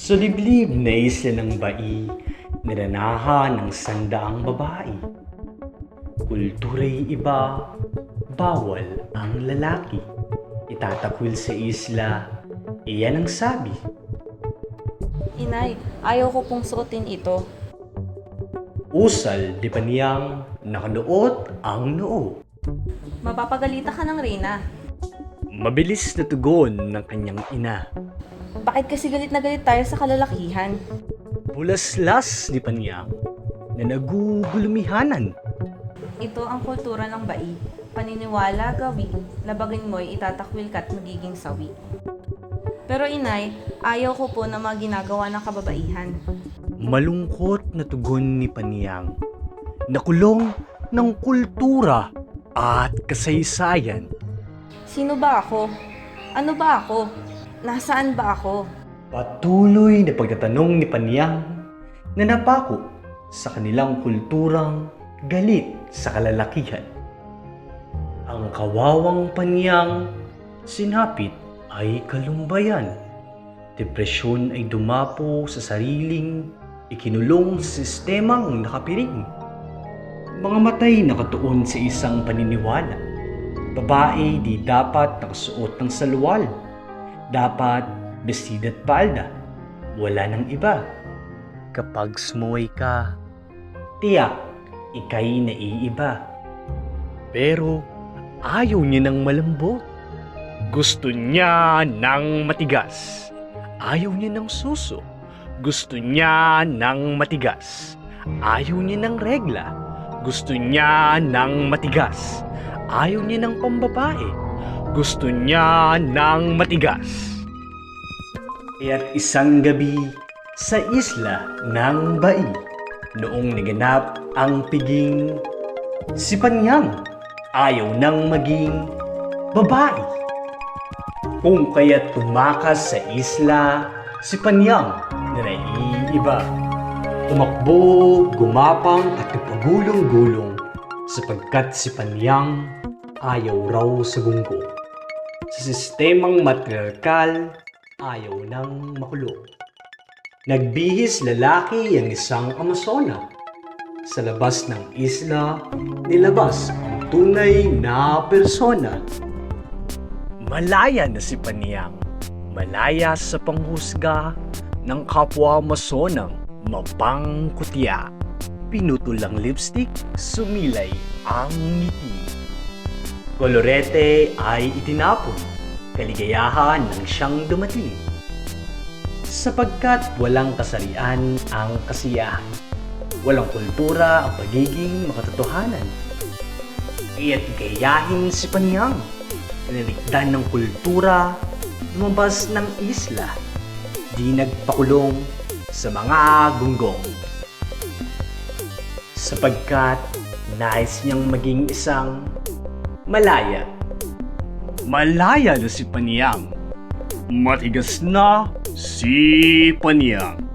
Sa liblib na isla ng bai, niranahan ng sandaang babae. Kultura'y iba, bawal ang lalaki. Itatakwil sa isla, iyan ang sabi. Inay, ayaw ko pong suotin ito. Usal di pa niyang nakanuot ang noo. Mapapagalita ka ng Reyna. Mabilis na tugon ng kanyang ina. Bakit kasi galit na galit tayo sa kalalakihan? Bulaslas di pa niyang na nagugulumihanan. Ito ang kultura ng bai. Paniniwala, gawin, labagin mo'y itatakwil ka't magiging sawi. Pero inay, ayaw ko po na mga ginagawa ng kababaihan. Malungkot na tugon ni Paniyang, nakulong ng kultura at kasaysayan. Sino ba ako? Ano ba ako? Nasaan ba ako? Patuloy na pagtatanong ni Paniyang na napako sa kanilang kulturang galit sa kalalakihan. Ang kawawang Paniyang sinapit ay kalumbayan. Depresyon ay dumapo sa sariling ikinulong sa sistemang nakapiring. Mga matay nakatuon sa isang paniniwala. Babae di dapat nakasuot ng salwal. Dapat bestida't palda. Wala nang iba. Kapag sumuway ka, tiyak ika'y naiiba. Pero ayaw niya ng malambot. Gusto niya ng matigas. Ayaw niya ng suso. Gusto niya ng matigas. Ayaw niya ng regla. Gusto niya ng matigas. Ayaw niya ng pambabae. Gusto niya ng matigas. Kaya't isang gabi sa isla ng bai, noong naganap ang piging, si Paniyang ayaw nang maging babae. Kung kaya't tumakas sa isla si Paniyang na naiiba. Tumakbo, gumapang at nagpagulong-gulong sapagkat si Paniyang ayaw raw sa gunggo. Sa sistemang matriarkal, ayaw nang makulong. Nagbihis lalaki ang isang Amazona. Sa labas ng isla, nilabas ang tunay na persona. Malaya na si Paniyang, malaya sa panghusga ng kapwa Amazonang mapangkutya. Pinutol ang lipstick, sumilay ang ngiti. Kolorete ay itinapon, kaligayahan ng siyang dumating. Sapagkat walang kasarian ang kasiyahan, walang kultura ang pagiging makatotohanan. Kaya't gayahin si Paniyang, nilikdan ng kultura, lumabas ng isla, di nagpakulong sa mga gunggong. Sapagkat nais niyang maging isang malaya. Malaya na si Paniyang. Matigas na si Paniyang.